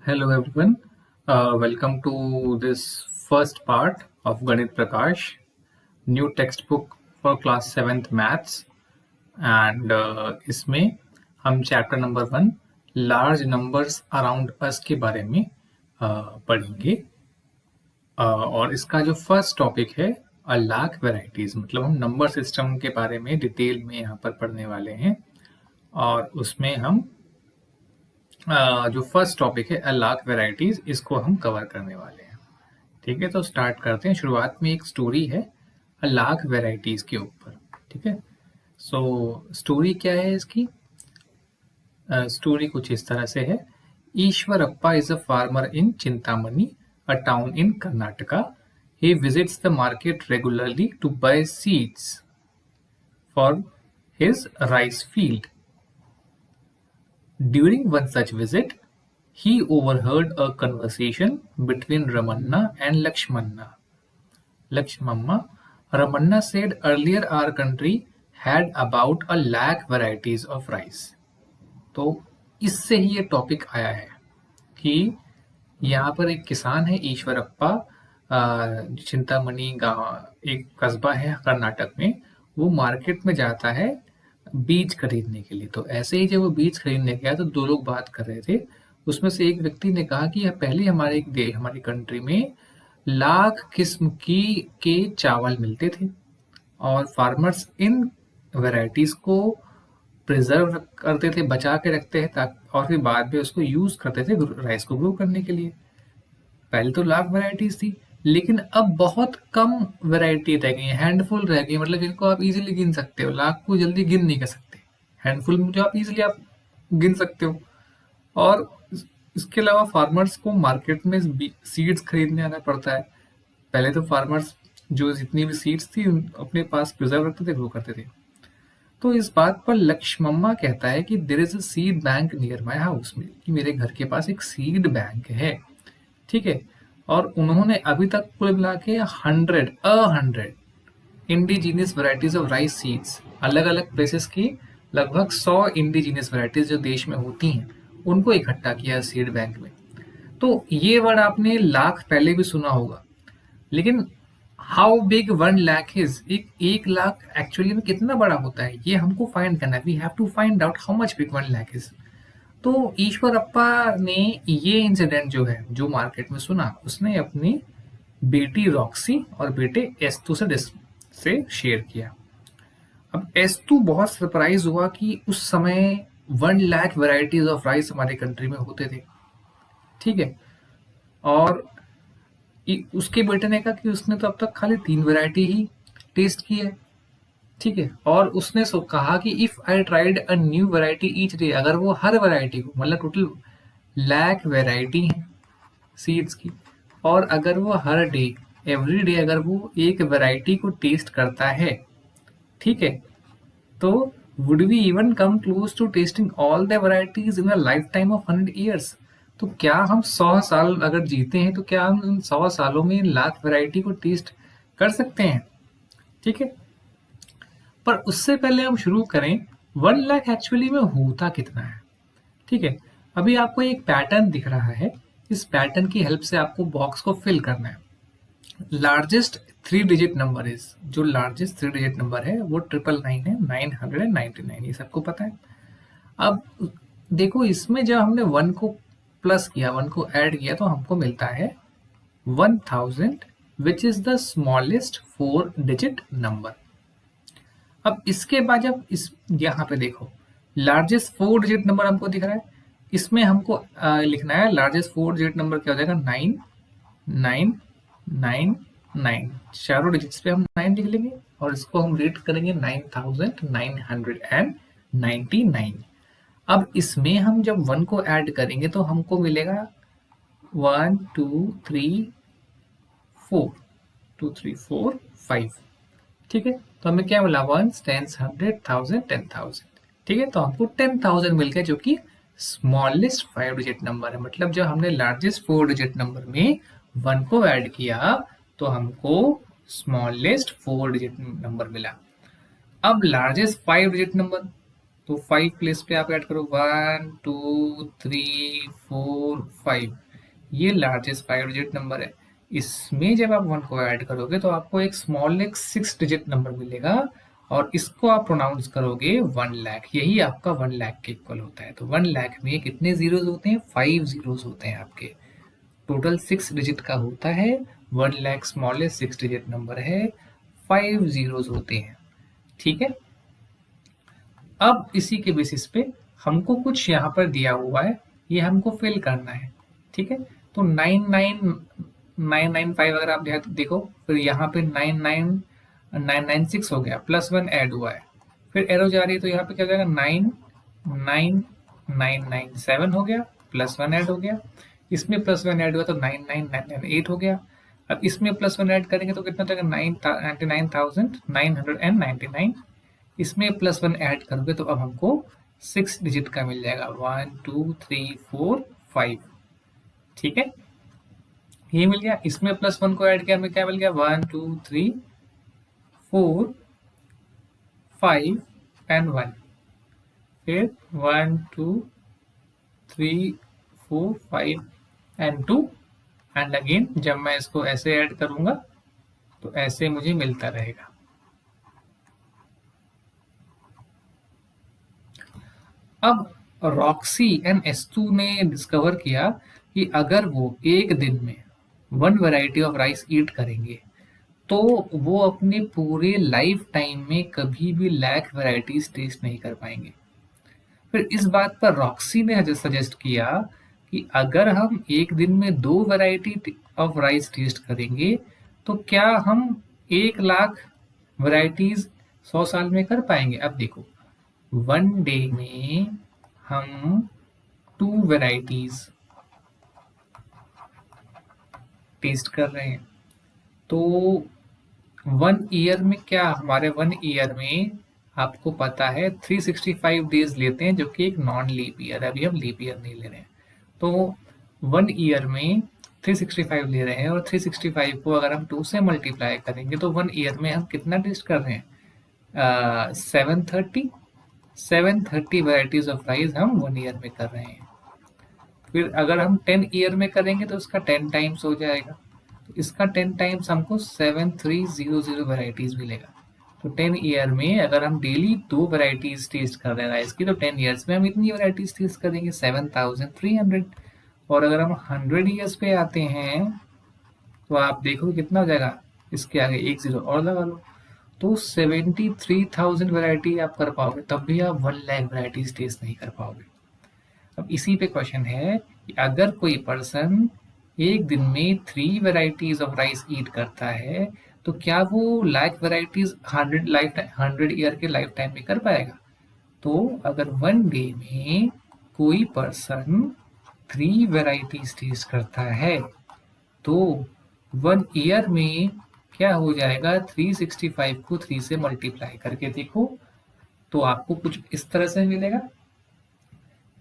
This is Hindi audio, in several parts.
Hello everyone. Welcome to this first part of Ganit Prakash, new textbook for class 7th maths and इसमें हम chapter number 1 large numbers around us के बारे में पढ़ेंगे और इसका जो फर्स्ट टॉपिक है लाख वैरायटीज मतलब हम नंबर सिस्टम के बारे में डिटेल में यहाँ पर पढ़ने वाले हैं और उसमें हम जो फर्स्ट टॉपिक है लाख वैरायटीज इसको हम कवर करने वाले हैं। ठीक है, तो स्टार्ट करते हैं। शुरुआत में एक स्टोरी है लाख वैरायटीज के ऊपर। ठीक है, सो स्टोरी क्या है इसकी? स्टोरी कुछ इस तरह से है। Eshwarappa is a farmer in Chintamani, a town in Karnataka. He visits the market regularly to buy seeds for his rice field. During one such visit, he overheard a conversation between Ramanna and Lakshmanna. Ramanna said earlier our country had about 1,00,000 varieties of rice. तो इससे ही ये टॉपिक आया है कि यहाँ पर एक किसान है ईश्वरप्पा, चिंतामणि गांव एक कस्बा है कर्नाटक में, वो मार्केट में जाता है बीज खरीदने के लिए। तो ऐसे ही जब वो बीज खरीदने गया तो दो लोग बात कर रहे थे। उसमें से एक व्यक्ति ने कहा कि पहले हमारी कंट्री में लाख किस्म के चावल मिलते थे और फार्मर्स इन वैरायटीज को प्रिजर्व करते थे, बचा के रखते हैं और फिर बाद में उसको यूज करते थे राइस को ग्रो करने के लिए। पहले तो लाख वैरायटीज थी, लेकिन अब बहुत कम वैरायटी रह गई है, हैंडफुल रह गई, मतलब जिनको आप इजीली गिन सकते हो। लाख को जल्दी गिन नहीं कर सकते, हैंडफुल में जो आप इजीली आप गिन सकते हो। और इसके अलावा फार्मर्स को मार्केट में सीड्स खरीदने आना पड़ता है। पहले तो फार्मर्स जो जितनी भी सीड्स थी अपने पास प्रिजर्व रखते थे, ग्रो करते थे। तो इस बात पर लक्ष्मम्मा कहता है कि there is a seed bank near my house, कि मेरे घर के पास एक सीड बैंक है। ठीक है, और उन्होंने अभी तक कुल मिला के 100 indigenous varieties of rice seeds, अलग अलग प्लेसेस की लगभग 100 इंडिजीनियस वैरायटीज जो देश में होती हैं उनको इकट्ठा किया सीड बैंक में। तो ये वर्ड आपने लाख पहले भी सुना होगा, लेकिन हाउ बिग 1,00,000 इज, एक लाख एक्चुअली में कितना बड़ा होता है ये हमको फाइंड करना है। We have to find out how much big 1,00,000 is. तो ईश्वरप्पा ने ये इंसिडेंट जो है जो मार्केट में सुना, उसने अपनी बेटी रॉक्सी और बेटे एस्तु से शेयर किया। अब एस्तु बहुत सरप्राइज हुआ कि उस समय 1,00,000 वैरायटीज ऑफ राइस हमारे कंट्री में होते थे। ठीक है, और उसके बेटे ने कहा कि उसने तो अब तक खाली 3 वैरायटी ही टेस्ट की है। ठीक है, और उसने कहा कि if I tried a new variety each day, अगर वो हर वैरायटी को, मतलब टोटल 1,00,000 वैरायटी है सीड्स की, और अगर वो हर डे एवरी डे अगर वो एक वैरायटी को टेस्ट करता है, ठीक है, तो would we even come close to testing all the varieties in a lifetime of 100 years. तो क्या हम 100 साल अगर जीते हैं तो क्या हम इन 100 सालों में 1,00,000 वैरायटी को टेस्ट कर सकते हैं? ठीक है, पर उससे पहले हम शुरू करें 1,00,000 एक्चुअली में होता कितना है। ठीक है, अभी आपको एक पैटर्न दिख रहा है, इस पैटर्न की हेल्प से आपको बॉक्स को फिल करना है। लार्जेस्ट 3 डिजिट नंबर इज, जो लार्जेस्ट 3 डिजिट नंबर है वो 999 है, 999, ये सबको पता है। अब देखो, इसमें जब हमने 1 को प्लस किया, 1 को ऐड किया, तो हमको मिलता है 1000, which is the smallest 4 digit number. अब इसके बाद जब इस यहाँ पे देखो, लार्जेस्ट 4 डिजिट नंबर हमको दिख रहा है, इसमें हमको लिखना है लार्जेस्ट 4 डिजिट नंबर क्या हो जाएगा, 9999। चारों डिजिट्स पे हम 9 लिख लेंगे और इसको हम रीड करेंगे 9999। अब इसमें हम जब 1 को ऐड करेंगे तो हमको मिलेगा 1 2 3 4 2 3 4 5। ठीक है, तो हमें क्या मिला, 1 10 100 1000 10,000। ठीक है, तो हमको 10,000 मिल गया, जो कि स्मॉलेस्ट 5 डिजिट नंबर है। मतलब जब हमने लार्जेस्ट 4 डिजिट नंबर में 1 को ऐड किया तो हमको स्मॉलेस्ट 4 डिजिट नंबर मिला। अब लार्जेस्ट 5 डिजिट नंबर, तो 5 प्लेस पे आप ऐड करो 1 2 3 4 5, ये लार्जेस्ट 5 डिजिट नंबर है। इसमें जब आप 1 को ऐड करोगे तो आपको एक स्मॉल एक 6 डिजिट नंबर मिलेगा, और इसको आप प्रोनाउंस करोगे 1 लाख, यही आपका 1 लाख के इक्वल होता है। तो 1 लाख में कितने जीरोज होते हैं? 5 जीरोज होते हैं आपके। टोटल 6 डिजिट का होता है, 1 लाख स्मॉलेस्ट 6 डिजिट नंबर है, 5 जीरोज होते हैं। ठीक है, अब इसी के बेसिस पे हमको कुछ यहाँ पर दिया हुआ है, ये हमको फिल करना है। ठीक है, तो 99995 अगर आप देखो, फिर यहाँ पे 99996 हो गया, +1 ऐड हुआ है, फिर एरो जा रही है तो यहाँ पे क्या हो जाएगा 99997 हो गया, +1 ऐड हो गया, इसमें +1 ऐड हुआ तो 99998 हो गया। अब इसमें +1 ऐड करेंगे तो कितना हो जाएगा 99,999, इसमें +1 ऐड करोगे तो अब हमको 6 डिजिट का मिल जाएगा 1 2 3 4 5। ठीक है, ये मिल गया। इसमें +1 को ऐड किया, हमें क्या मिल गया 1 2 3 4 5 एंड 1, फिर 1 2 3 4 5 एंड 2, एंड अगेन जब मैं इसको ऐसे ऐड करूंगा तो ऐसे मुझे मिलता रहेगा। अब रॉक्सी एंड एस्तू ने डिस्कवर किया कि अगर वो एक दिन में 1 वैरायटी ऑफ राइस ईट करेंगे तो वो अपने पूरे लाइफ टाइम में कभी भी लाख वैरायटीज टेस्ट नहीं कर पाएंगे। फिर इस बात पर रॉक्सी ने सजेस्ट किया कि अगर हम एक दिन में 2 वैरायटी ऑफ राइस टेस्ट करेंगे तो क्या हम 1 लाख वैरायटीज 100 साल में कर पाएंगे? अब देखो, 1 डे में हम 2 वैरायटीज टेस्ट कर रहे हैं, तो 1 ईयर में क्या, हमारे 1 ईयर में आपको पता है 365 डेज लेते हैं, जो कि एक नॉन लीप ईयर है, अभी हम लीप ईयर नहीं ले रहे हैं। तो 1 ईयर में 365 ले रहे हैं, और 365 को अगर हम 2 से मल्टीप्लाई करेंगे तो 1 ईयर में हम कितना टेस्ट कर रहे हैं? 730 वैरायटीज ऑफ राइस हम 1 ईयर में कर रहे हैं। फिर अगर हम 10 ईयर में करेंगे तो इसका 10 टाइम्स हो जाएगा, तो इसका 10 टाइम्स हमको 7300 वैरायटीज मिलेगा। तो 10 ईयर में अगर हम डेली 2 वैरायटीज टेस्ट कर रहे हैं राइस की, तो 10 ईयर्स में हम इतनी वैरायटीज टेस्ट करेंगे 7300। और अगर हम 100 ईयर्स पे आते हैं तो आप देखो कितना हो जाएगा, इसके आगे एक जीरो और लगा लो, तो 73,000 वैरायटी आप कर पाओगे, तब भी आप 1 लाख वैरायटीज टेस्ट नहीं कर पाओगे। अब इसी पे क्वेश्चन है कि अगर कोई पर्सन एक दिन में 3 वैरायटीज ऑफ राइस ईट करता है तो क्या वो लाख वैरायटीज 100 ईयर के लाइफ टाइम में कर पाएगा? तो अगर 1 डे में कोई पर्सन 3 वैरायटीज टेस्ट करता है तो 1 ईयर में क्या हो जाएगा, 365 को 3 से मल्टीप्लाई करके देखो तो आपको कुछ इस तरह से मिलेगा।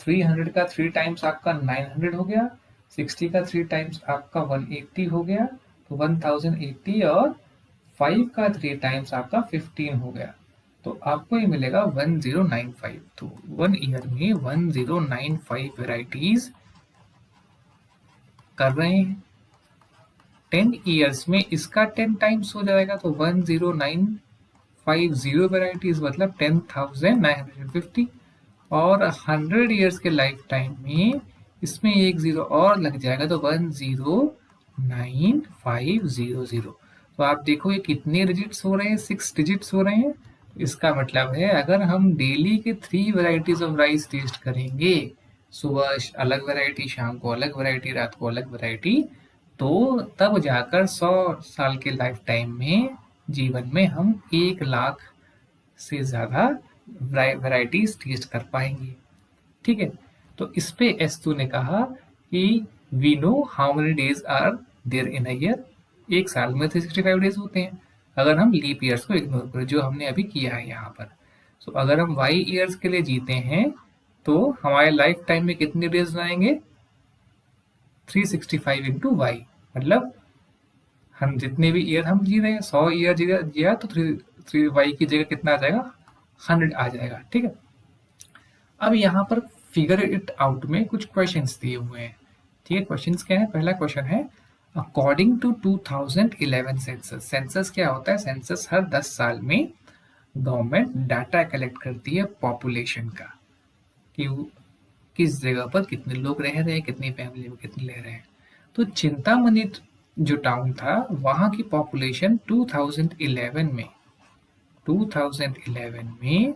300 का 3 टाइम्स आपका 900 हो गया, 60 का 3 टाइम्स आपका 180 हो गया, तो 1080, और 5 का 3 टाइम्स आपका 15 हो गया, तो आपको ये मिलेगा 1095। तो 1 ईयर में 1095 वैरायटीज कर रहे हैं। 10 ईयर्स में इसका 10 टाइम्स हो जाएगा, तो 10950 वैरायटीज मतलब 10,950, और 100 ईयर्स के लाइफ टाइम में इसमें एक जीरो और लग जाएगा, तो 109500। तो आप देखो ये कितने डिजिट्स हो रहे हैं, 6 डिजिट्स हो रहे हैं। इसका मतलब है अगर हम डेली के 3 वैरायटीज ऑफ राइस टेस्ट करेंगे, सुबह अलग वैरायटी, शाम को अलग वैरायटी, रात को अलग वैरायटी, तो तब जाकर 100 साल के लाइफ टाइम में जीवन में हम 1 लाख से ज़्यादा वैरायटीज टेस्ट कर पाएंगे। ठीक है, तो इस पे एस्तु ने कहा कि we know how many days are there in a year, एक साल में 365 डेज होते हैं अगर हम लीप ईयर्स को इग्नोर करें, जो हमने अभी किया है यहाँ पर। तो अगर हम वाई ईयर्स के लिए जीते हैं तो हमारे लाइफ टाइम में कितने डेज आएंगे, 365 इंटू वाई, मतलब हम जितने भी ईयर हम जी रहे हैं, 100 ईयर जिया तो 3 वाई की जगह कितना आ जाएगा, 100 आ जाएगा। ठीक है, अब यहाँ पर फिगर इट आउट में कुछ क्वेश्चंस दिए हुए हैं। ठीक है, क्वेश्चंस क्या है? पहला क्वेश्चन है, अकॉर्डिंग टू 2011 सेंसस। सेंसस क्या होता है? सेंसस हर 10 साल में गवर्नमेंट डाटा कलेक्ट करती है पॉपुलेशन का, कि किस जगह पर कितने लोग रह रहे हैं, कितनी फैमिली में कितने रह रहे हैं। तो चिंतामणि जो टाउन था, वहां की पॉपुलेशन 2011 में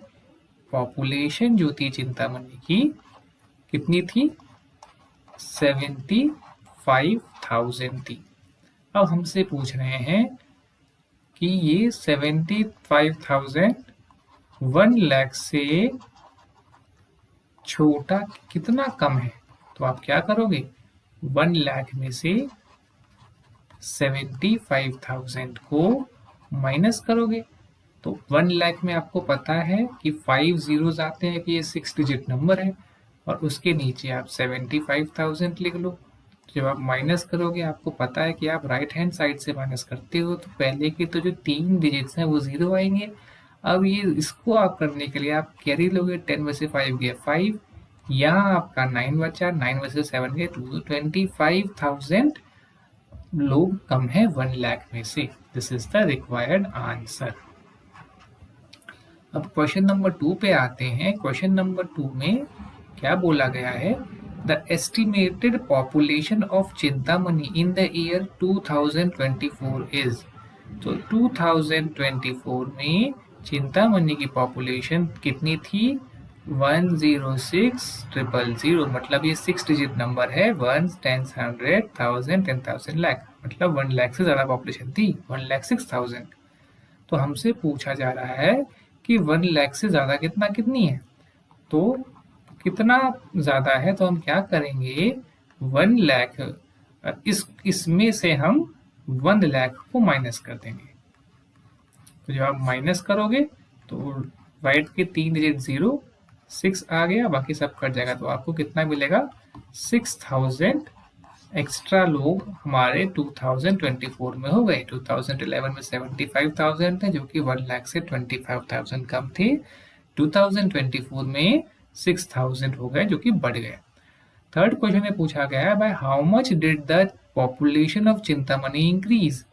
पॉपुलेशन जो थी चिंतामणि की कितनी थी? 75,000 थी। अब हमसे पूछ रहे हैं कि ये 75,000 1 लाख से छोटा कितना कम है? तो आप क्या करोगे? 1 लाख में से 75,000 को माइनस करोगे। तो 1 लाख में आपको पता है कि 5 जीरोस आते हैं, कि ये 6 डिजिट नंबर है, और उसके नीचे आप 75,000 लिख लो। जब आप माइनस करोगे, आपको पता है कि आप राइट हैंड साइड से माइनस करते हो, तो पहले के तो जो 3 डिजिट्स हैं वो 0 आएंगे। अब ये इसको आप करने के लिए आप कैरी लोगे, 10 में से 5 गया 5, यहाँ आपका 9 बचा, 9 में से 7 गए 2, 25,000 लोग कम है 1 लाख में से। This is the required answer. अब क्वेश्चन नंबर 2 पे आते हैं। क्वेश्चन नंबर 2 में क्या बोला गया है? The estimated population of Chintamani in the year 2024 is. तो 2024 में चिंतामणि की पॉपुलेशन कितनी थी? 106,000। मतलब ये 6 डिजिट नंबर है, 1, 10, 100, 1000, 10,000, लाख, मतलब 1 लाख से ज़्यादा पॉपुलेशन थी, 1,06,000। तो हमसे पूछा जा रहा है कि 1 लाख से ज़्यादा कितना कितनी है? तो कितना ज़्यादा है? तो हम क्या करेंगे, 1 लाख इसमें से हम 1 लाख को माइनस कर देंगे। तो जब आप माइनस करोगे तो राइट के 3 डिजिट 0, 6 आ गया, बाकी सब कट जाएगा। तो आपको कितना मिलेगा? 6,000 एक्स्ट्रा लोग हमारे 2024 में हो गए। 2011 में 75,000 थे, जो कि 1 लाख से 25,000 कम थे। 2024 में 6,000 हो गए, जो कि बढ़ गए। थर्ड क्वेश्चन में पूछा गया है, by how much did the population of Chintamani increase.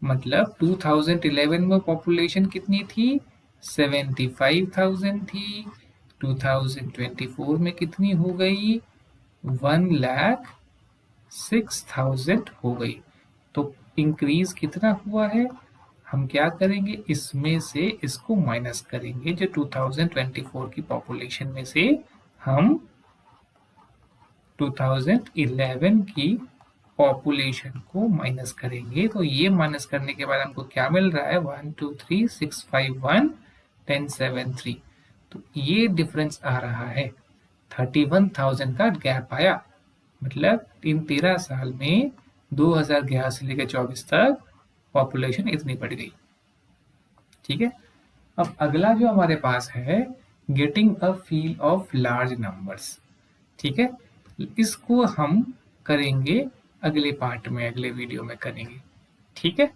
मतलब 2011 में पॉपुलेशन कितनी थी? 75,000 थी। 2024 में कितनी हो गई? 1,06,000 हो गई। तो इंक्रीज कितना हुआ है? हम क्या करेंगे, इसमें से इसको माइनस करेंगे। जो 2024 की पॉपुलेशन में से हम 2011 की पॉपुलेशन को माइनस करेंगे। तो ये माइनस करने के बाद हमको क्या मिल रहा है? 1, 2, 3, 6, 5, 1, 10, 7, 3। तो ये डिफरेंस आ रहा है, 31,000 का गैप आया। मतलब इन 13 साल में 2011 से लेकर 24 तक पॉपुलेशन इतनी बढ़ गई। ठीक है, अब अगला जो हमारे पास है, getting a feel of large numbers. ठीक है, इसको हम करेंगे अगले पार्ट में, अगले वीडियो में करेंगे। ठीक है।